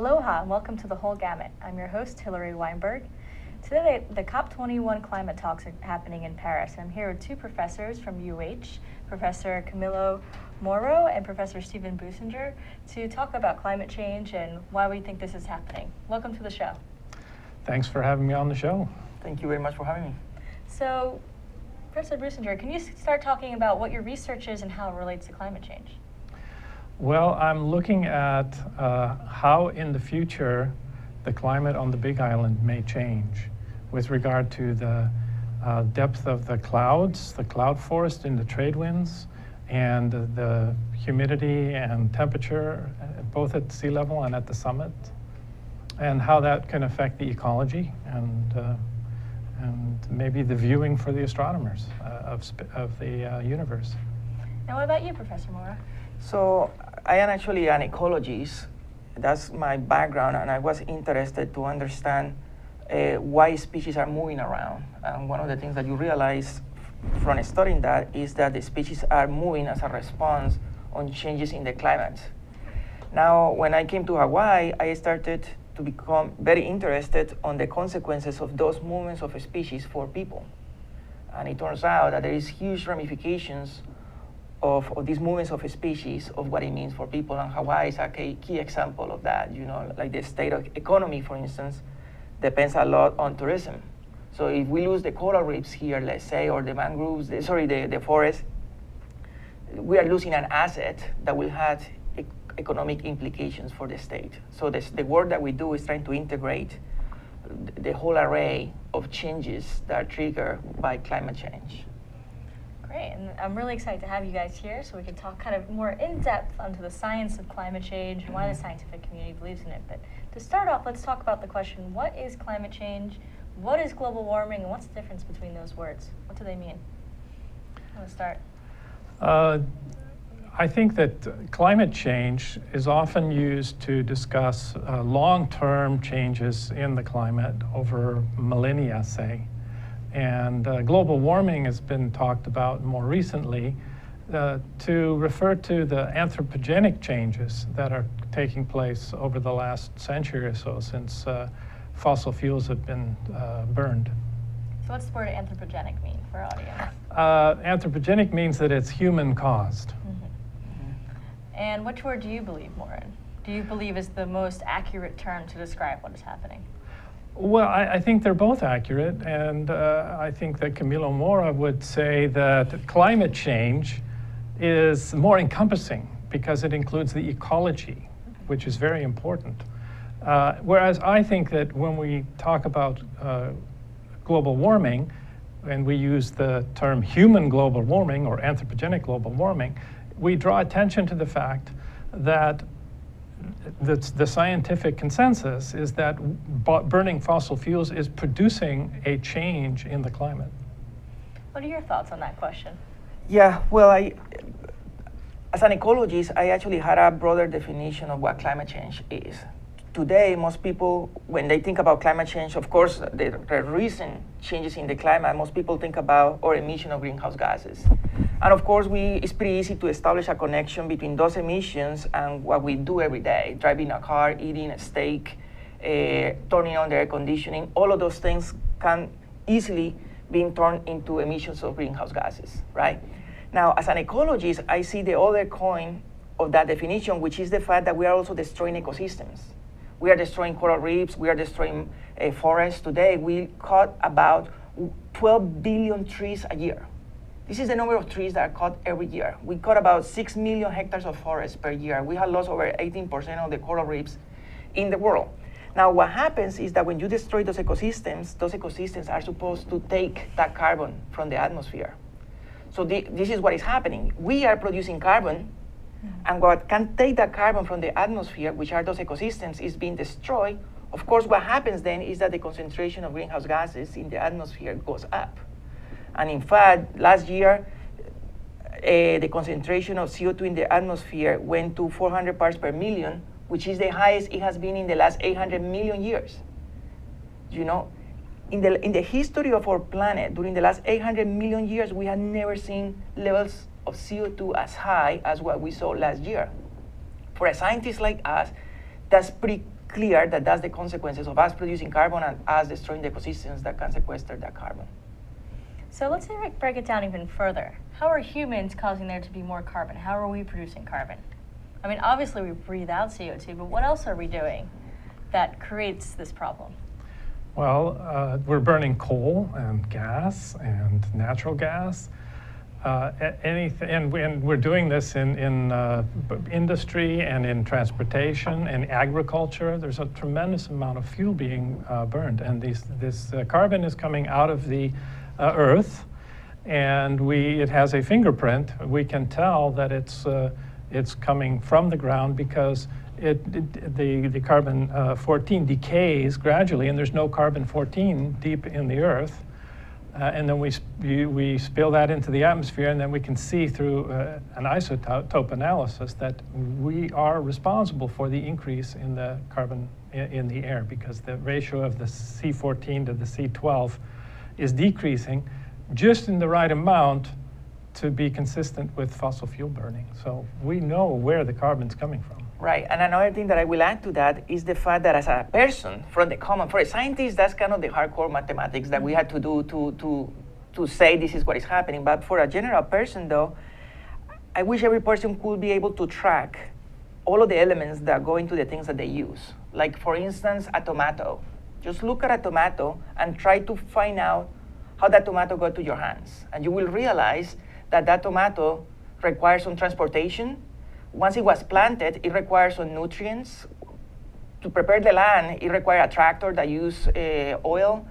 Aloha and welcome to The Whole Gamut. I'm your host, Hillary Weinberg. Today, the COP21 climate talks are happening in Paris. I'm here with two professors from UH, Professor Camilo Mora and Professor Stephen Businger, to talk about climate change and why we think this is happening. Welcome to the show. Thanks for having me on the show. Thank you very much for having me. So, Professor Businger, can you start talking about what your research is and how it relates to climate change? Well, I'm looking at how in the future the climate on the Big Island may change with regard to the depth of the clouds, the cloud forest in the trade winds, and the humidity and temperature, both at sea level and at the summit, and how that can affect the ecology and maybe the viewing for the astronomers of the universe. And what about you, Professor Mora? So I am actually an ecologist. That's my background, and I was interested to understand why species are moving around. And one of the things that you realize from studying that is that the species are moving as a response on changes in the climate. Now, when I came to Hawaii, I started to become very interested on the consequences of those movements of species for people. And it turns out that there is huge ramifications of these movements of species, of what it means for people, and Hawaii is a key example of that. You know, like the state of economy, for instance, depends a lot on tourism. So if we lose the coral reefs here, let's say, or the mangroves, the forest, we are losing an asset that will have economic implications for the state. So the work that we do is trying to integrate the whole array of changes that are triggered by climate change. Great, and I'm really excited to have you guys here so we can talk kind of more in depth onto the science of climate change and why the scientific community believes in it. But to start off, let's talk about the question, what is climate change? What is global warming? And what's the difference between those words? What do they mean? Let's start. I think that climate change is often used to discuss long-term changes in the climate over millennia, say. And global warming has been talked about more recently to refer to the anthropogenic changes that are taking place over the last century or so since fossil fuels have been burned. So what's the word anthropogenic mean for our audience? Anthropogenic means that it's human-caused. And which word do you believe more in? Do you believe is the most accurate term to describe what is happening? Well, I think they're both accurate, and I think that Camilo Mora would say that climate change is more encompassing because it includes the ecology, which is very important. Whereas I think that when we talk about global warming, and we use the term human global warming or anthropogenic global warming, we draw attention to the fact that the scientific consensus is that burning fossil fuels is producing a change in the climate. What are your thoughts on that question? Yeah, well, as an ecologist, I actually had a broader definition of what climate change is. Today, most people, when they think about climate change, of course, the recent changes in the climate, most people think about our emission of greenhouse gases. And of course, it's pretty easy to establish a connection between those emissions and what we do every day, driving a car, eating a steak, turning on the air conditioning. All of those things can easily be turned into emissions of greenhouse gases, right? Now, as an ecologist, I see the other coin of that definition, which is the fact that we are also destroying ecosystems. We are destroying coral reefs, we are destroying forests. Today, we cut about 12 billion trees a year. This is the number of trees that are cut every year. We cut about 6 million hectares of forest per year. We have lost over 18% of the coral reefs in the world. Now, what happens is that when you destroy those ecosystems are supposed to take that carbon from the atmosphere. So this is what is happening. We are producing carbon, and what can take that carbon from the atmosphere, which are those ecosystems, is being destroyed. Of course, what happens then is that the concentration of greenhouse gases in the atmosphere goes up. And in fact, last year, the concentration of CO2 in the atmosphere went to 400 parts per million, which is the highest it has been in the last 800 million years. You know, in the history of our planet, during the last 800 million years, we had never seen levels of CO2 as high as what we saw last year. For a scientist like us, that's pretty clear that that's the consequences of us producing carbon and us destroying the ecosystems that can sequester that carbon. So let's break it down even further. How are humans causing there to be more carbon? How are we producing carbon? I mean, obviously we breathe out CO2, but what else are we doing that creates this problem? Well, we're burning coal and gas and natural gas. And we're doing this in industry and in transportation and agriculture. There's a tremendous amount of fuel being burned, and this carbon is coming out of the earth, and it has a fingerprint. We can tell that it's coming from the ground because the carbon 14 decays gradually, and there's no carbon 14 deep in the earth. And then we spill that into the atmosphere, and then we can see through an isotope analysis that we are responsible for the increase in the carbon in the air, because the ratio of the C14 to the C12 is decreasing just in the right amount to be consistent with fossil fuel burning. So we know where the carbon's coming from. Right, and another thing that I will add to that is the fact that as a person, for a scientist, that's kind of the hardcore mathematics that we had to do to say this is what is happening. But for a general person, though, I wish every person could be able to track all of the elements that go into the things that they use. Like, for instance, a tomato. Just look at a tomato and try to find out how that tomato got to your hands. And you will realize that that tomato requires some transportation. Once it was planted, it requires some nutrients. To prepare the land, it required a tractor that used oil,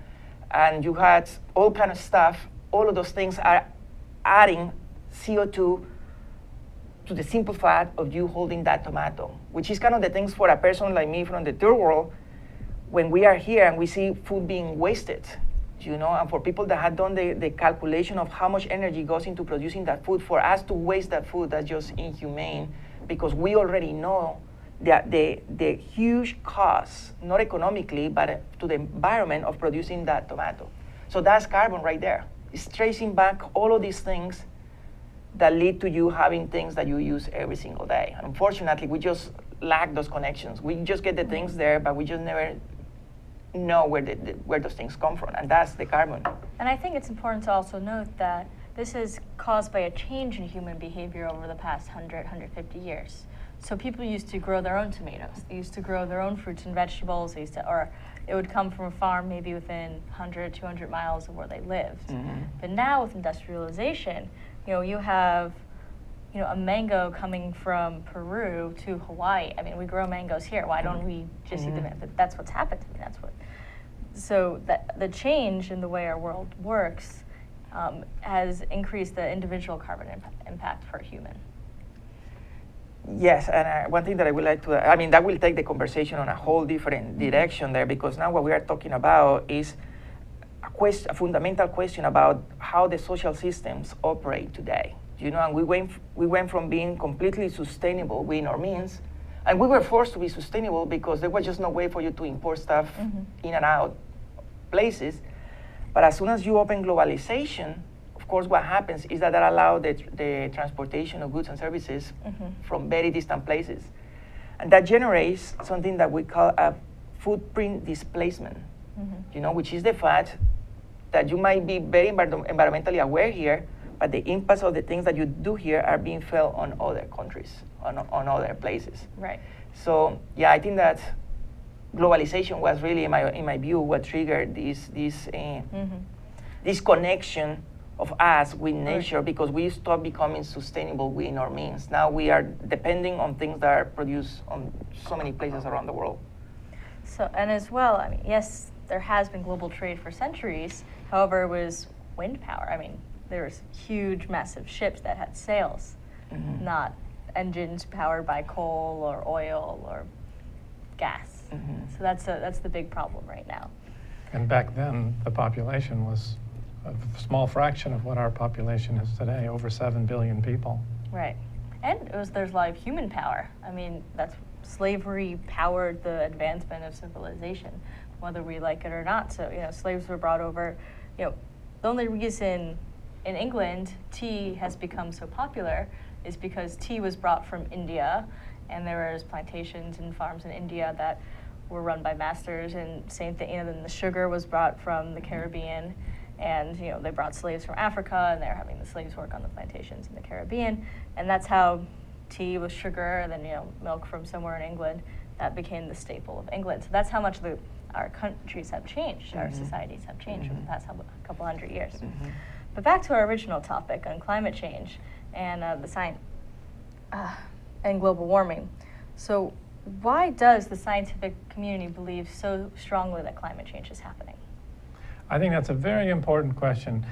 and you had all kind of stuff. All of those things are adding CO2 to the simple fact of you holding that tomato, which is kind of the things for a person like me from the third world, when we are here and we see food being wasted, and for people that had done the calculation of how much energy goes into producing that food, for us to waste that food, that's just inhumane, because we already know that the huge cost, not economically, but to the environment of producing that tomato. So that's carbon right there. It's tracing back all of these things that lead to you having things that you use every single day. And unfortunately, we just lack those connections. We just get the things there, but we just never know where those things come from, and that's the carbon. And I think it's important to also note that this is caused by a change in human behavior over the past 100, 150 years. So people used to grow their own tomatoes. They used to grow their own fruits and vegetables. Or it would come from a farm maybe within 100, 200 miles of where they lived. Mm-hmm. But now with industrialization, you have a mango coming from Peru to Hawaii. I mean, we grow mangoes here. Why don't we just eat them? But that's what's happened. So that the change in the way our world works has increased the individual carbon impact per human. Yes, and one thing that I would like to, that will take the conversation on a whole different direction there, because now what we are talking about is a fundamental question about how the social systems operate today. And we went from being completely sustainable within our means, and we were forced to be sustainable because there was just no way for you to import stuff in and out places. But as soon as you open globalization, of course, what happens is that allowed the transportation of goods and services from very distant places. And that generates something that we call a footprint displacement, which is the fact that you might be very environmentally aware here, but the impacts of the things that you do here are being felt on other countries, on other places. Right. So, yeah, I think that globalization was really, in my view, what triggered this connection of us with nature, because we stopped becoming sustainable within our means. Now we are depending on things that are produced on so many places around the world. So, and as well, yes, there has been global trade for centuries. However, it was wind power. There was huge, massive ships that had sails, not engines powered by coal or oil or gas. So that's the big problem right now. And back then, the population was a small fraction of what our population is today, over 7 billion people. Right. And there's a lot of human power. That's slavery powered the advancement of civilization, whether we like it or not. So, slaves were brought over. The only reason in England tea has become so popular is because tea was brought from India, and there was plantations and farms in India that were run by masters, and same thing. Then the sugar was brought from the Caribbean, and they brought slaves from Africa, and they're having the slaves work on the plantations in the Caribbean, and that's how tea with sugar, and then milk from somewhere in England, that became the staple of England. So that's how much our countries have changed, our societies have changed over the past couple hundred years. But back to our original topic on climate change and the science and global warming. So why does the scientific community believe so strongly that climate change is happening? I think that's a very important question.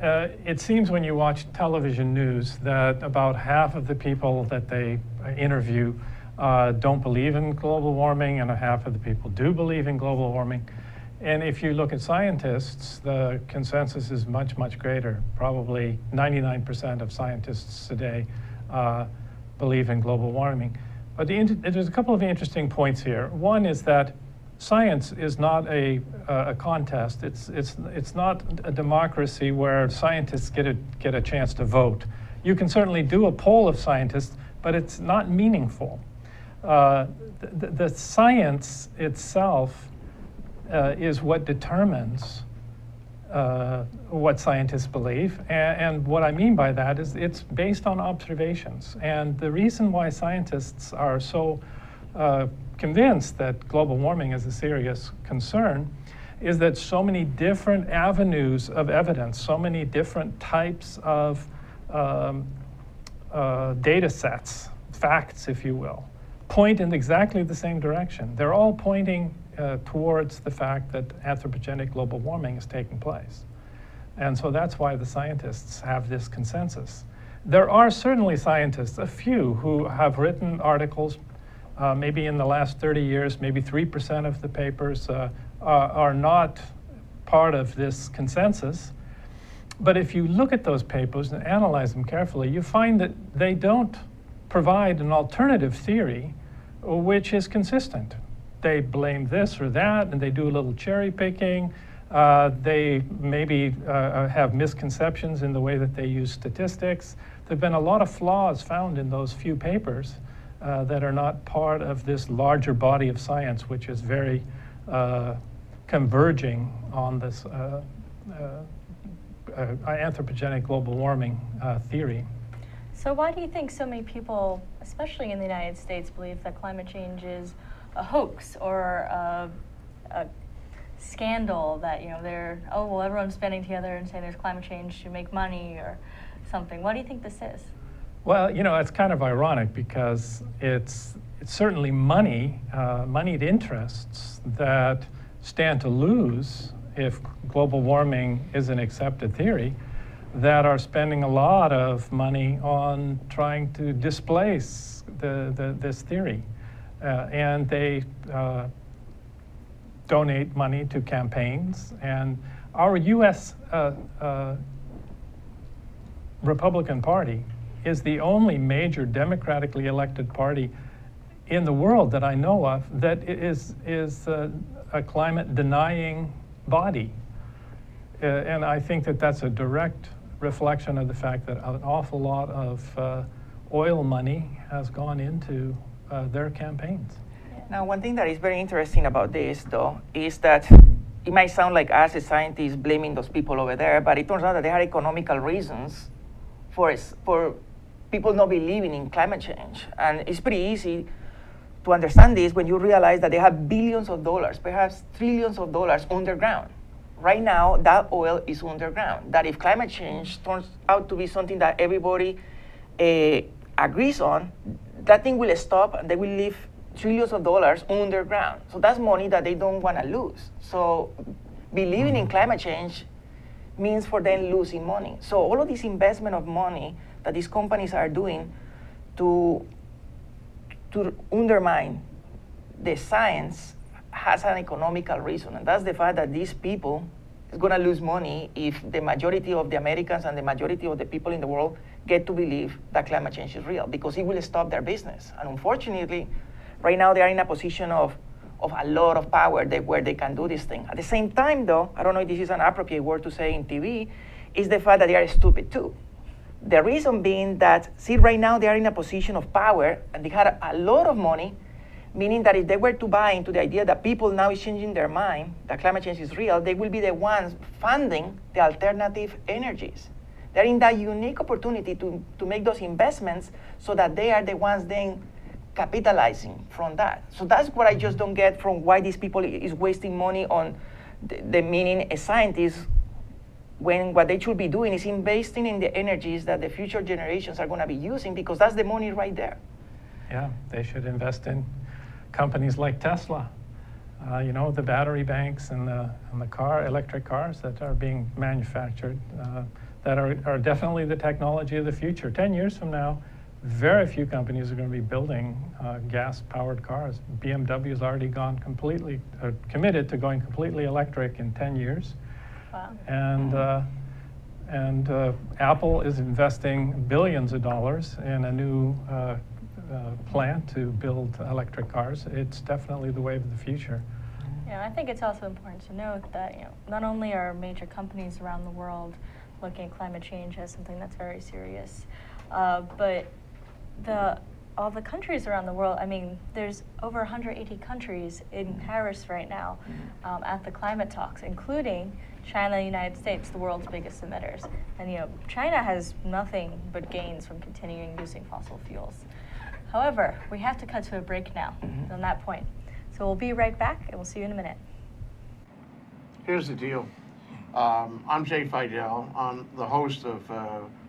It seems when you watch television news that about half of the people that they interview don't believe in global warming, and a half of the people do believe in global warming. And if you look at scientists, the consensus is much, much greater. Probably 99% of scientists today believe in global warming. But there's a couple of interesting points here. One is that science is not a contest. It's not a democracy where scientists get a chance to vote. You can certainly do a poll of scientists, but it's not meaningful. The science itself is what determines what scientists believe. And what I mean by that is it's based on observations. And the reason why scientists are so convinced that global warming is a serious concern is that so many different avenues of evidence, so many different types of data sets, facts, if you will, point in exactly the same direction. They're all pointing towards the fact that anthropogenic global warming is taking place. And so that's why the scientists have this consensus. There are certainly scientists, a few, who have written articles, maybe in the last 30 years, maybe 3% of the papers are not part of this consensus. But if you look at those papers and analyze them carefully, you find that they don't provide an alternative theory which is consistent. They blame this or that, and they do a little cherry picking. They maybe have misconceptions in the way that they use statistics. There have been a lot of flaws found in those few papers that are not part of this larger body of science, which is very converging on this anthropogenic global warming theory. So why do you think so many people, especially in the United States, believe that climate change is a hoax or a scandal, that everyone's banding together and saying there's climate change to make money or something? What do you think this is? Well, it's kind of ironic because it's certainly moneyed interests that stand to lose if global warming is an accepted theory, that are spending a lot of money on trying to displace this theory. And they donate money to campaigns. And our U.S. Republican Party is the only major democratically elected party in the world that I know of that is a climate denying body. And I think that that's a direct reflection of the fact that an awful lot of oil money has gone into their campaigns. Now, one thing that is very interesting about this, though, is that it might sound like us as scientists blaming those people over there, but it turns out that there are economical reasons for people not believing in climate change. And it's pretty easy to understand this when you realize that they have billions of dollars, perhaps trillions of dollars underground. Right now, that oil is underground. That if climate change turns out to be something that everybody agrees on, that thing will stop and they will leave trillions of dollars underground. So that's money that they don't want to lose. So believing in climate change means for them losing money. So all of this investment of money that these companies are doing to undermine the science has an economical reason, and that's the fact that these people is going to lose money if the majority of the Americans and the majority of the people in the world get to believe that climate change is real, because it will stop their business. And unfortunately, right now they are in a position of a lot of power where they can do this thing. At the same time, though, I don't know if this is an appropriate word to say in TV, is the fact that they are stupid too. The reason being that, see, right now they are in a position of power and they have a lot of money, meaning that if they were to buy into the idea that people now is changing their mind, that climate change is real, they will be the ones funding the alternative energies. They're in that unique opportunity to make those investments so that they are the ones then capitalizing from that. So that's what I just don't get from why these people is wasting money on the meaning a scientist when what they should be doing is investing in the energies that the future generations are going to be using, because that's the money right there. Yeah, they should invest in companies like Tesla. The battery banks and the electric cars that are being manufactured, that are definitely the technology of the future. 10 years from now, very few companies are going to be building gas-powered cars. BMW has already committed to going completely electric in 10 years. Wow. And Apple is investing billions of dollars in a new plant to build electric cars. It's definitely the wave of the future. Yeah, I think it's also important to note that not only are major companies around the world looking at climate change as something that's very serious, but all the countries around the world, I mean, there's over 180 countries in Paris right now at the climate talks, including China and the United States, the world's biggest emitters. And China has nothing but gains from continuing using fossil fuels. However, we have to cut to a break now on that point. So we'll be right back, and we'll see you in a minute. Here's the deal. I'm Jay Fidel. I'm the host of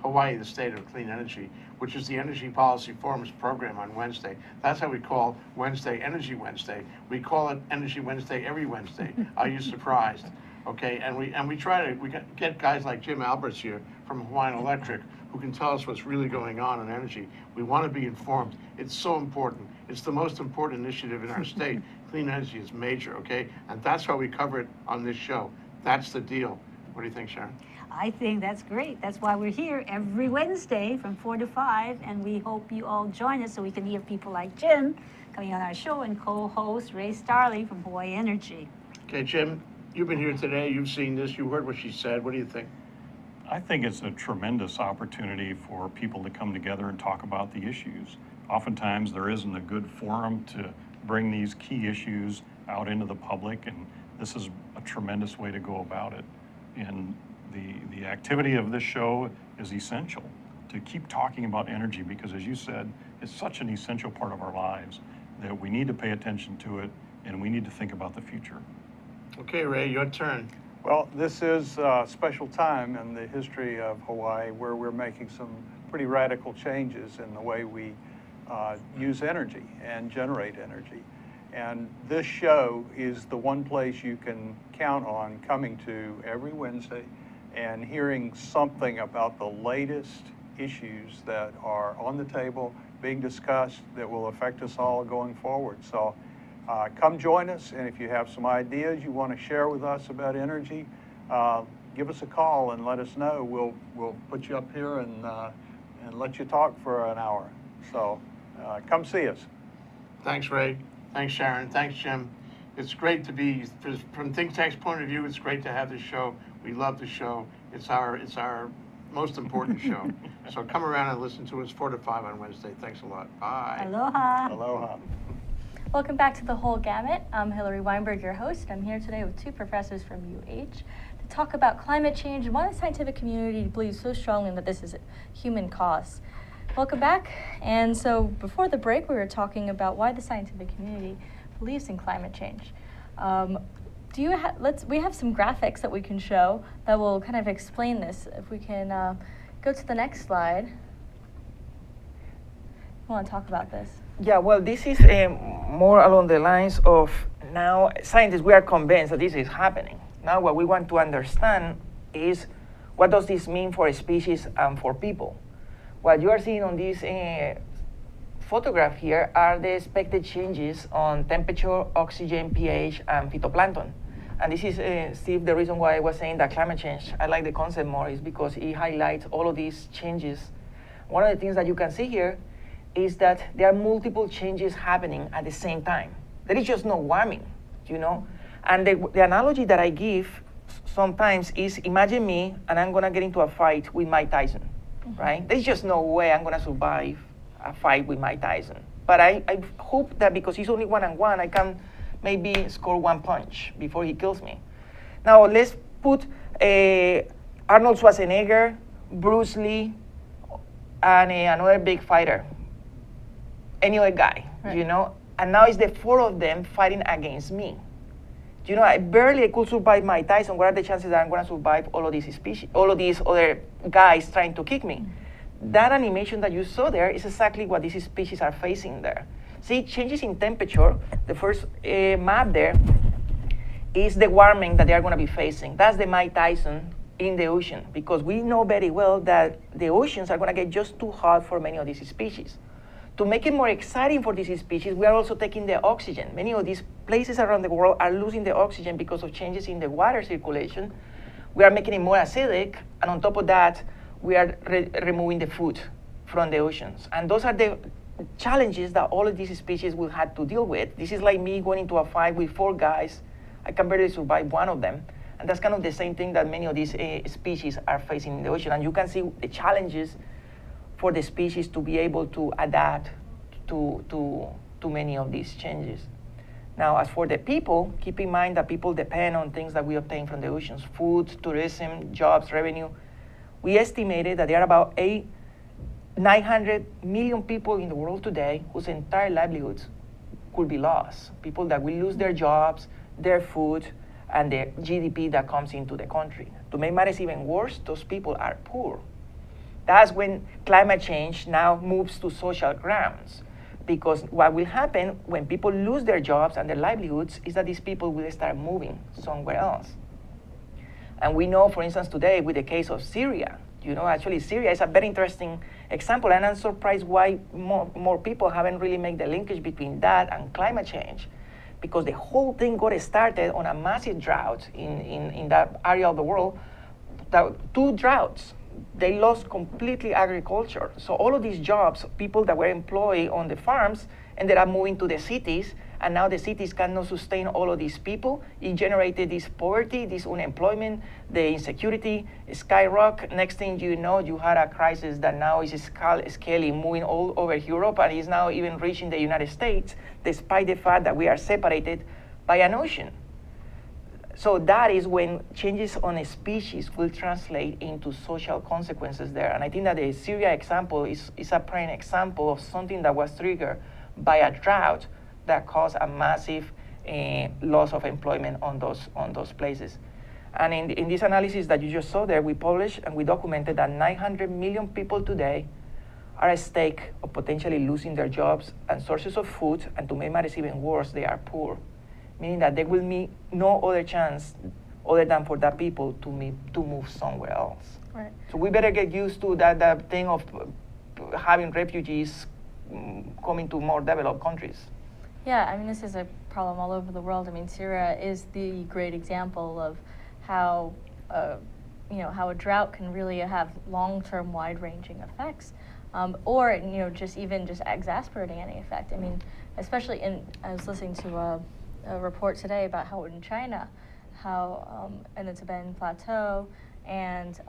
Hawaii, the State of Clean Energy, which is the Energy Policy Forum's program on Wednesday. That's how we call Wednesday Energy Wednesday. We call it Energy Wednesday every Wednesday. Are you surprised? Okay, and we get guys like Jim Alberts here from Hawaiian Electric who can tell us what's really going on in energy. We want to be informed. It's so important. It's the most important initiative in our state. Clean energy is major, okay? And that's why we cover it on this show. That's the deal. What do you think, Sharon? I think that's great. That's why we're here every Wednesday from 4 to 5, and we hope you all join us so we can hear people like Jim coming on our show and co-host Ray Starley from Hawaii Energy. Okay, Jim, you've been here today. You've seen this. You heard what she said. What do you think? I think it's a tremendous opportunity for people to come together and talk about the issues. Oftentimes, there isn't a good forum to bring these key issues out into the public, and this is a tremendous way to go about it. And the activity of this show is essential to keep talking about energy because, as you said, it's such an essential part of our lives that we need to pay attention to it and we need to think about the future. Okay, Ray, your turn. Well, this is a special time in the history of Hawaii where we're making some pretty radical changes in the way we use energy and generate energy. And this show is the one place you can count on coming to every Wednesday and hearing something about the latest issues that are on the table, being discussed, that will affect us all going forward. So come join us, and if you have some ideas you want to share with us about energy, give us a call and let us know. We'll put you up here and let you talk for an hour. So come see us. Thanks, Ray. Thanks, Sharon. Thanks, Jim. It's great to be, from ThinkTech's point of view, it's great to have this show. We love the show. It's our most important show. So come around and listen to us 4 to 5 on Wednesday. Thanks a lot. Bye. Aloha. Aloha. Welcome back to The Whole Gamut. I'm Hillary Weinberg, your host. I'm here today with two professors from UH to talk about climate change and why the scientific community believes so strongly that this is a human cause. Welcome back. And so before the break, we were talking about why the scientific community believes in climate change. We have some graphics that we can show that will kind of explain this. If we can go to the next slide. I want to talk about this. Yeah, well, this is more along the lines of now scientists, we are convinced that this is happening. Now what we want to understand is what does this mean for a species and for people? What you are seeing on this photograph here are the expected changes on temperature, oxygen, pH, and phytoplankton. And this is, Steve, the reason why I was saying that climate change, I like the concept more, is because it highlights all of these changes. One of the things that you can see here is that there are multiple changes happening at the same time. There is just no warming, you know? And the analogy that I give sometimes is, imagine me and I'm gonna get into a fight with Mike Tyson, right? There's just no way I'm gonna survive a fight with Mike Tyson. But I hope that because he's only 1-on-1, I can maybe score one punch before he kills me. Now let's put Arnold Schwarzenegger, Bruce Lee, and another big fighter. Any other guy, Right. you know? And now it's the four of them fighting against me. You know, I barely could survive Mike Tyson. What are the chances that I'm going to survive all of these species, all of these other guys trying to kick me? That animation that you saw there is exactly what these species are facing there. See, changes in temperature. The first map there is the warming that they are going to be facing. That's the Mike Tyson in the ocean, because we know very well that the oceans are going to get just too hot for many of these species. To make it more exciting for these species, we are also taking the oxygen. Many of these places around the world are losing the oxygen because of changes in the water circulation. We are making it more acidic, and on top of that, we are removing the food from the oceans. And those are the challenges that all of these species will have to deal with. This is like me going into a fight with 4 guys. I can barely survive one of them. And that's kind of the same thing that many of these species are facing in the ocean. And you can see the challenges for the species to be able to adapt to many of these changes. Now, as for the people, keep in mind that people depend on things that we obtain from the oceans: food, tourism, jobs, revenue. We estimated that there are about 900 million people in the world today whose entire livelihoods could be lost. People that will lose their jobs, their food, and the GDP that comes into the country. To make matters even worse, those people are poor. That's when climate change now moves to social grounds. Because what will happen when people lose their jobs and their livelihoods is that these people will start moving somewhere else. And we know, for instance, today with the case of Syria, you know, actually Syria is a very interesting example, and I'm surprised why more people haven't really made the linkage between that and climate change. Because the whole thing got started on a massive drought in that area of the world. 2 droughts. They lost completely agriculture. So all of these jobs, people that were employed on the farms, ended up moving to the cities, and now the cities cannot sustain all of these people. It generated this poverty, this unemployment, the insecurity, skyrocket. Next thing you know, you had a crisis that now is scaling, moving all over Europe, and is now even reaching the United States, despite the fact that we are separated by an ocean. So that is when changes on a species will translate into social consequences there. And I think that the Syria example is a prime example of something that was triggered by a drought that caused a massive loss of employment on those places. And in this analysis that you just saw there, we published and we documented that 900 million people today are at stake of potentially losing their jobs and sources of food, and to make matters even worse, they are poor. Meaning that there will be no other chance other than for that people to move somewhere else. Right. So we better get used to that thing of having refugees coming to more developed countries. Yeah, I mean, this is a problem all over the world. I mean, Syria is the great example of how, how a drought can really have long-term, wide-ranging effects, or just exacerbating any effect. I mean, especially I was listening to a report today about how in China, in the Tibetan Plateau and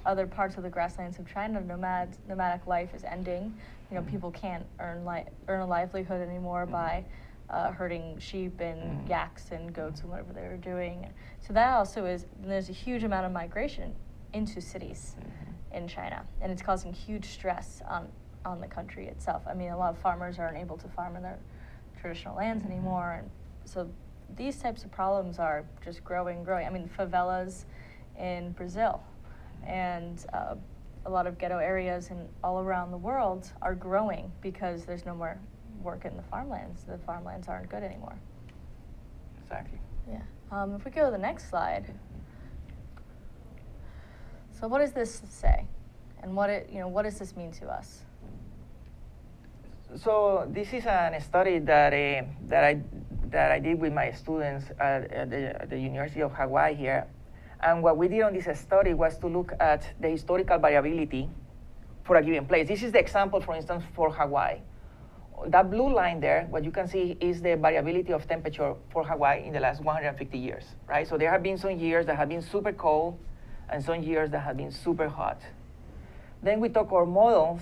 other parts of the grasslands of China, nomadic life is ending. People can't earn a livelihood anymore by herding sheep and yaks and goats and whatever they were doing. So that also there's a huge amount of migration into cities in China, and it's causing huge stress on the country itself. I mean, a lot of farmers aren't able to farm in their traditional lands anymore, and so these types of problems are just growing. I mean, favelas in Brazil and a lot of ghetto areas all around the world are growing because there's no more work in the farmlands. The farmlands aren't good anymore. Exactly. Yeah. If we go to the next slide. So what does this say, and what does this mean to us? So this is a study that I did with my students at the University of Hawaii here. And what we did on this study was to look at the historical variability for a given place. This is the example, for instance, for Hawaii. That blue line there, what you can see is the variability of temperature for Hawaii in the last 150 years, right? So there have been some years that have been super cold and some years that have been super hot. Then we took our models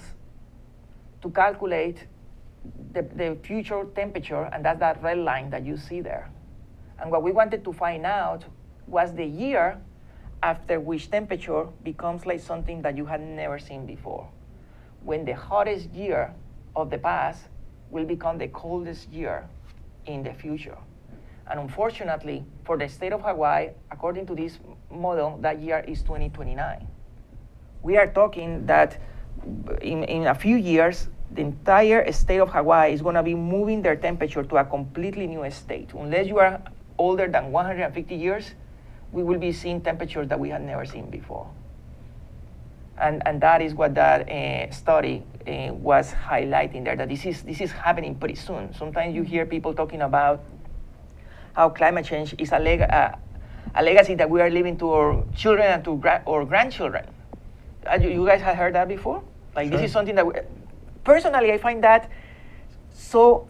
to calculate the future temperature, and that's that red line that you see there. And what we wanted to find out was the year after which temperature becomes like something that you had never seen before. When the hottest year of the past will become the coldest year in the future. And unfortunately, for the state of Hawaii, according to this model, that year is 2029. We are talking that in a few years, the entire state of Hawaii is going to be moving their temperature to a completely new state. Unless you are older than 150 years, we will be seeing temperatures that we had never seen before. And that is what that study was highlighting there, that this is happening pretty soon. Sometimes you hear people talking about how climate change is a legacy that we are leaving to our children and to our grandchildren. You guys have heard that before? Like, Sure. This is something that, personally, I find that so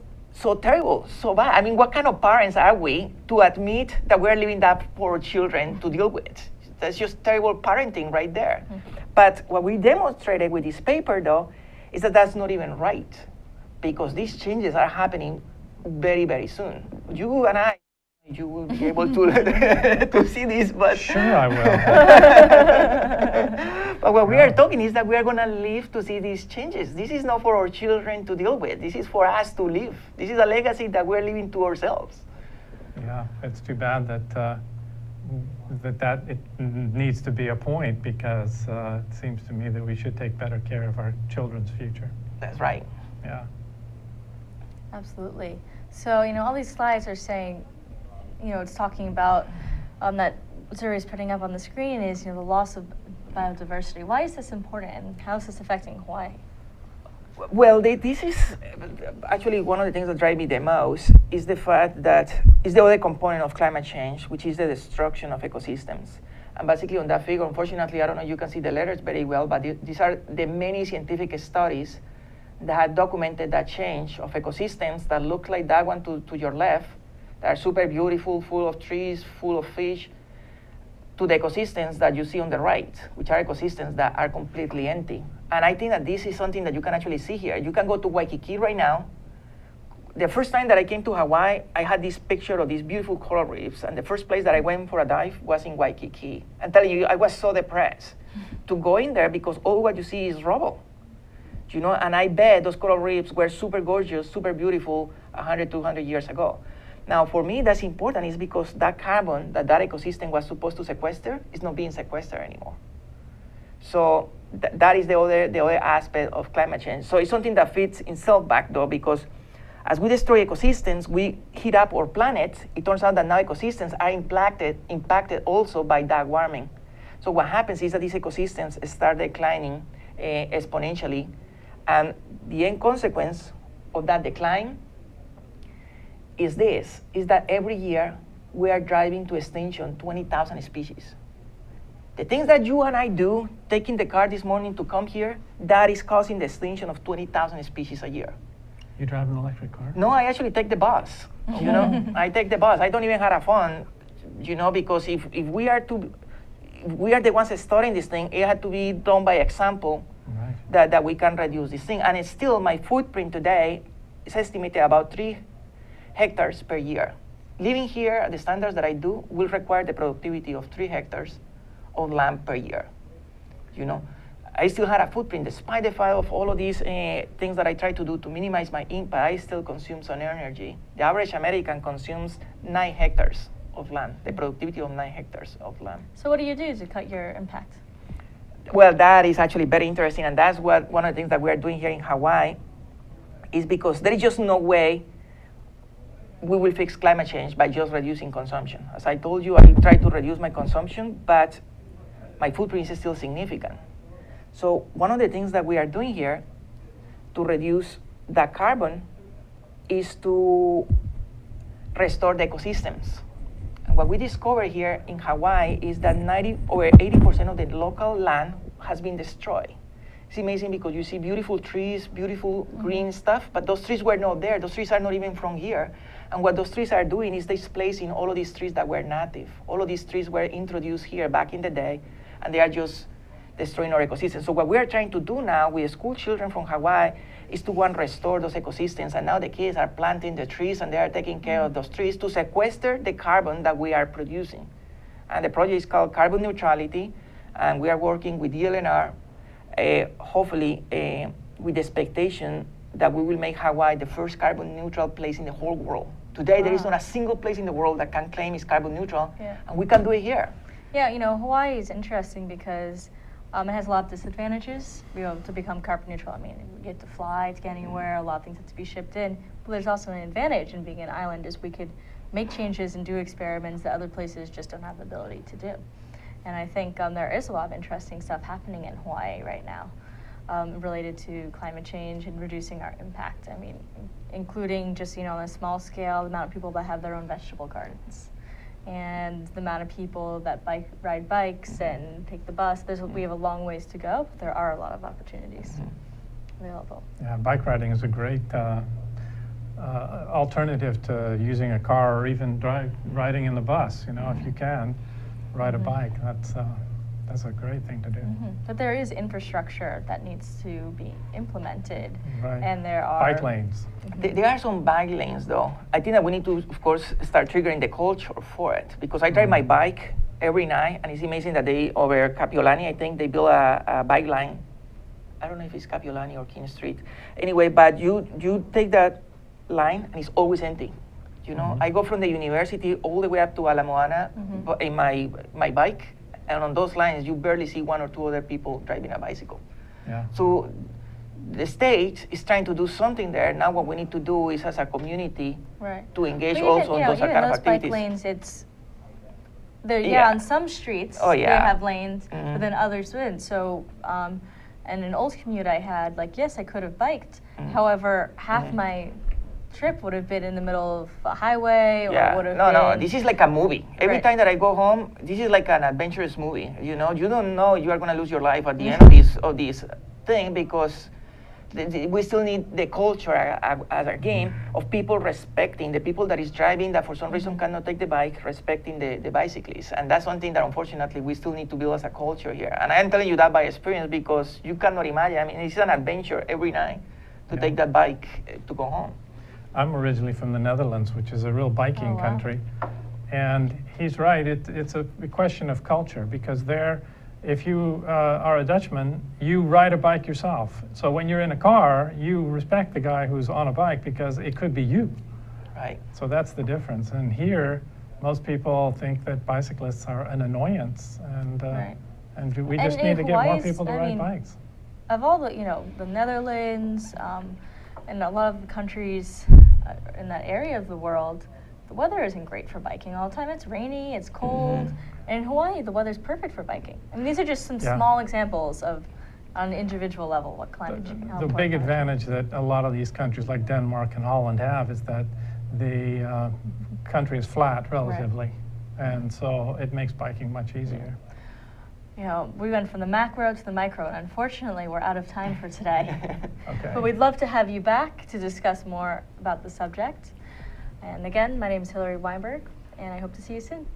terrible, so bad. I mean, what kind of parents are we to admit that we're leaving that for our children to deal with? That's just terrible parenting right there. Mm-hmm. But what we demonstrated with this paper, though, is that that's not even right, because these changes are happening very, very soon. You and I, you will be able to to see this, but Sure, I will. But what we are talking is that we are going to live to see these changes. This is not for our children to deal with. This is for us to live. This is a legacy that we're leaving to ourselves. Yeah, it's too bad that it needs to be a point, because it seems to me that we should take better care of our children's future. That's right. Yeah. Absolutely. So, all these slides are saying, it's talking about that Zuri is putting up on the screen is, the loss of biodiversity. Why is this important, and how is this affecting Hawaii? Well, this is actually one of the things that drive me the most, is the fact that it's the other component of climate change, which is the destruction of ecosystems. And basically on that figure, unfortunately, I don't know if you can see the letters very well, but these are the many scientific studies that have documented that change of ecosystems that look like that one to your left, that are super beautiful, full of trees, full of fish, to the ecosystems that you see on the right, which are ecosystems that are completely empty. And I think that this is something that you can actually see here. You can go to Waikiki right now. The first time that I came to Hawaii, I had this picture of these beautiful coral reefs, and the first place that I went for a dive was in Waikiki. I'm telling you, I was so depressed to go in there, because all what you see is rubble. And I bet those coral reefs were super gorgeous, super beautiful 100, 200 years ago. Now, for me, that's important, is because that carbon that ecosystem was supposed to sequester is not being sequestered anymore. So that is the other aspect of climate change. So it's something that fits itself back, though, because as we destroy ecosystems, we heat up our planet. It turns out that now ecosystems are impacted also by that warming. So what happens is that these ecosystems start declining exponentially, and the end consequence of that decline is that every year we are driving to extinction 20,000 species. The things that you and I do, taking the car this morning to come here, that is causing the extinction of 20,000 species a year. You drive an electric car? No, I actually take the bus. I take the bus. I don't even have a phone, because if we are the ones starting this thing, it had to be done by example. Right. That we can reduce this thing. And it's still, my footprint today is estimated about 3 hectares per year. Living here at the standards that I do will require the productivity of 3 hectares of land per year. I still had a footprint, despite the fact of all of these things that I try to do to minimize my impact. I still consume some energy. The average American consumes 9 hectares of land, the productivity of 9 hectares of land. So what do you do to cut your impact? Well, that is actually very interesting, and that's one of the things that we are doing here in Hawaii, is because there is just no way we will fix climate change by just reducing consumption. As I told you, I try to reduce my consumption, but my footprint is still significant. So one of the things that we are doing here to reduce that carbon is to restore the ecosystems. And what we discovered here in Hawaii is that over 80% of the local land has been destroyed. It's amazing, because you see beautiful trees, beautiful green stuff, but those trees were not there. Those trees are not even from here. And what those trees are doing is displacing all of these trees that were native. All of these trees were introduced here back in the day, and they destroying our ecosystem. So what we are trying to do now with school children from Hawaii is to, one, restore those ecosystems, and now the kids are planting the trees and they are taking care of those trees to sequester the carbon that we are producing. And the project is called Carbon Neutrality, and we are working with DLNR, hopefully with the expectation that we will make Hawaii the first carbon neutral place in the whole world. Today, there is not a single place in the world that can claim it's carbon neutral, and we can do it here. Yeah, you know, Hawaii is interesting because it has a lot of disadvantages. To become carbon neutral, I mean, we get to fly to get anywhere, a lot of things have to be shipped in, but there's also an advantage in being an island is we could make changes and do experiments that other places just don't have the ability to do. And I think there is a lot of interesting stuff happening in Hawaii right now related to climate change and reducing our impact. I mean, including just, you know, on a small scale, the amount of people that have their own vegetable gardens and the amount of people that ride bikes and take the bus. We have a long ways to go, but there are a lot of opportunities available. Yeah, bike riding is a great alternative to using a car or even riding in the bus. You know, if you can ride a bike, that's a great thing to do. But there is infrastructure that needs to be implemented, Right. and there are Bike lanes. There are some bike lanes, though. I think that we need to, of course, start triggering the culture for it, because I drive my bike every night, and it's amazing that they, over Kapiolani, I think, they built a bike line. I don't know if it's Kapiolani or King Street. Anyway, but you take that line, and it's always empty. You know, I go from the university all the way up to Ala Moana in my bike, and on those lines, you barely see one or two other people driving a bicycle. Yeah. So the state is trying to do something there. Now what we need to do is, as a community, to engage But also in those even kind of those activities. bike lanes, it's there. Yeah. On some streets they have lanes, but then others wouldn't. So, and an old commute I had, like, yes, I could have biked. However, half my trip would have been in the middle of a highway, or would have been. No, this is like a movie. Every Right. time that I go home, this is like an adventurous movie. You know, you don't know you are going to lose your life at the end of this thing, because we still need the culture as a game of people respecting the people that is driving, that for some reason cannot take the bike, respecting the bicyclists. And that's one thing that unfortunately we still need to build as a culture here. And I'm telling you that by experience, because you cannot imagine. I mean, it's an adventure every night to take that bike to go home. I'm originally from the Netherlands, which is a real biking wow. country. And he's right, it's a question of culture, because there, if you are a Dutchman, you ride a bike yourself. So when you're in a car, you respect the guy who's on a bike, because it could be you. Right. So that's the difference. And here, most people think that bicyclists are an annoyance, and we just need to get more people to ride bikes. Of all the, you know, the Netherlands, and a lot of the countries in that area of the world, the weather isn't great for biking all the time. It's rainy, it's cold. And in Hawaii, the weather's perfect for biking. I mean, these are just some small examples of, on an individual level, what climate change. The big advantage that a lot of these countries like Denmark and Holland have is that the country is flat relatively. And so it makes biking much easier. You know, we went from the macro to the micro, and unfortunately, we're out of time for today. Okay. But we'd love to have you back to discuss more about the subject. And again, my name is Hillary Weinberg, and I hope to see you soon.